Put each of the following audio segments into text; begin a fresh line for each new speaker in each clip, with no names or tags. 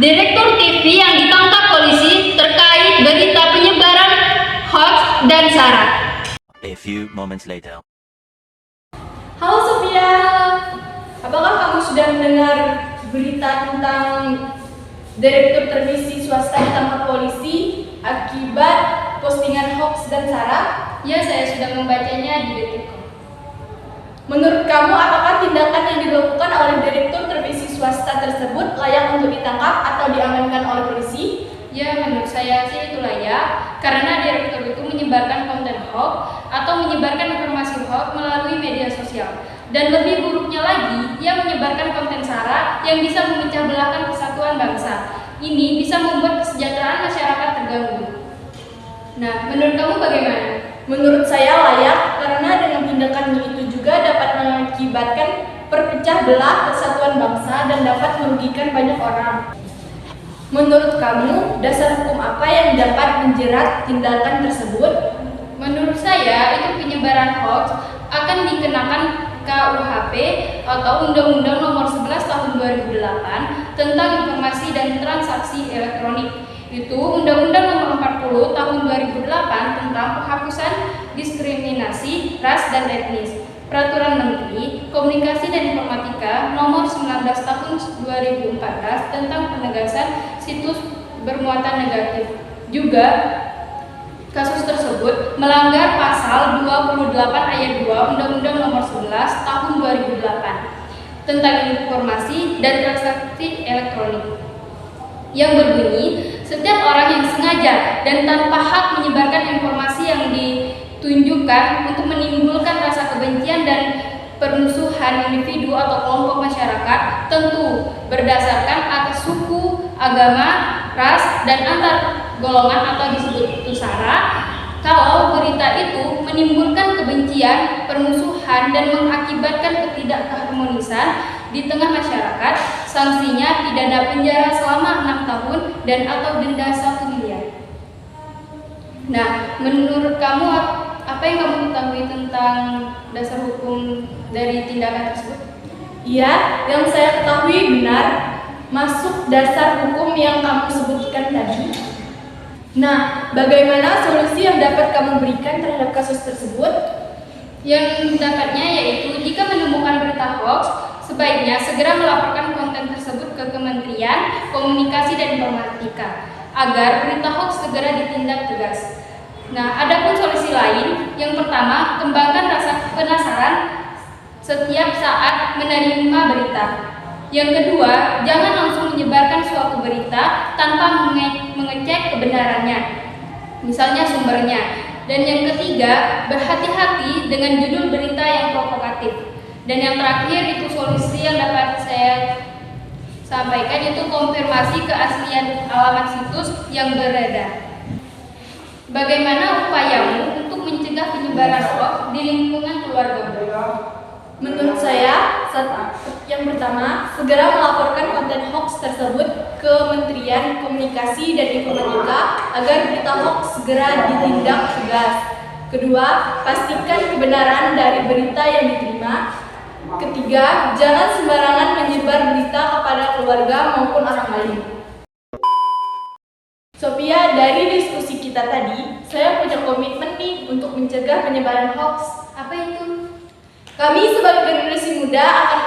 Direktur TV yang ditangkap polisi terkait berita penyebaran hoax dan sara.
A few moments later.
Halo Sophia, apakah kamu sudah mendengar berita tentang direktur televisi swasta ditangkap polisi akibat postingan hoax dan sara?
Ya, saya sudah membacanya di Detik.com.
Menurut kamu, apakah tindakan yang dilakukan oleh direktur televisi swasta tersebut layak untuk ditangkap atau diamankan oleh polisi?
Ya, menurut saya sih itu layak, karena direktur itu menyebarkan konten hoax atau menyebarkan informasi hoax melalui media sosial. Dan lebih buruknya lagi, ia menyebarkan konten sara yang bisa memecah belahkan kesatuan bangsa. Ini bisa membuat kesejahteraan masyarakat terganggu. Nah, menurut kamu bagaimana?
Menurut saya layak, karena dengan tindakannya itu juga dapat mengakibatkan perpecah belah kesatuan bangsa dan dapat merugikan banyak orang. Menurut kamu, dasar hukum apa yang dapat menjerat tindakan tersebut?
Menurut saya, itu penyebaran hoax akan dikenakan KUHP atau Undang-Undang Nomor 11 Tahun 2008 tentang Informasi dan Transaksi Elektronik. Itu Undang-Undang Nomor 40 Tahun 2008 tentang penghapusan diskriminasi ras dan etnis. Peraturan Menteri Komunikasi dan Informatika Nomor 19 Tahun 2014 tentang penegasan situs bermuatan negatif. Juga kasus tersebut melanggar pasal 28 ayat 2 Undang-Undang Nomor 11 Tahun 2008 tentang informasi dan transaksi elektronik yang berbunyi, setiap orang yang sengaja dan tanpa hak menyebarkan informasi yang ditunjukkan untuk menimbulkan rasa kebencian dan permusuhan individu atau kelompok masyarakat, tentu berdasarkan atas suku, agama, ras, dan antar golongan atau disebut itu sara. Kalau berita itu menimbulkan kebencian, permusuhan, dan mengakibatkan ketidakharmonisan di tengah masyarakat, sanksinya pidana penjara selama 6 tahun dan atau denda 1 miliar. Nah, menurut kamu apa yang kamu ketahui tentang dasar hukum dari tindakan tersebut?
Iya, yang saya ketahui benar masuk dasar hukum yang kamu sebutkan tadi. Nah, bagaimana solusi yang dapat kamu berikan terhadap kasus tersebut?
Yang dapatnya yaitu jika menemukan berita hoax, sebaiknya segera melaporkan konten tersebut ke Kementerian Komunikasi dan Informatika agar berita hoax segera ditindak tegas. Nah, adapun solusi lain, yang pertama, kembangkan rasa penasaran setiap saat menerima berita. Yang kedua, jangan langsung menyebarkan suatu berita tanpa mengecek kebenarannya, misalnya sumbernya. Dan yang ketiga, berhati-hati dengan judul berita yang provokatif. Dan yang terakhir itu solusi yang dapat saya sampaikan, yaitu konfirmasi keaslian alamat situs yang beredar. Bagaimana upayamu untuk mencegah penyebaran hoax di lingkungan keluarga?
Menurut saya, yang pertama, segera melaporkan konten hoax tersebut ke Kementerian Komunikasi dan Informatika agar berita hoax segera ditindak tegas. Kedua, pastikan kebenaran dari berita yang diterima. Ketiga, jangan sembarangan menyebar berita kepada keluarga maupun orang lain. Sophia, dari diskusi kita tadi, saya punya komitmen nih untuk mencegah penyebaran hoax.
Apa itu?
Kami sebagai generasi muda akan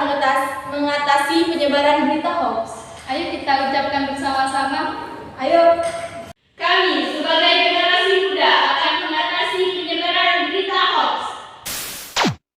mengatasi penyebaran berita hoax.
Ayo kita ucapkan bersama-sama.
Ayo.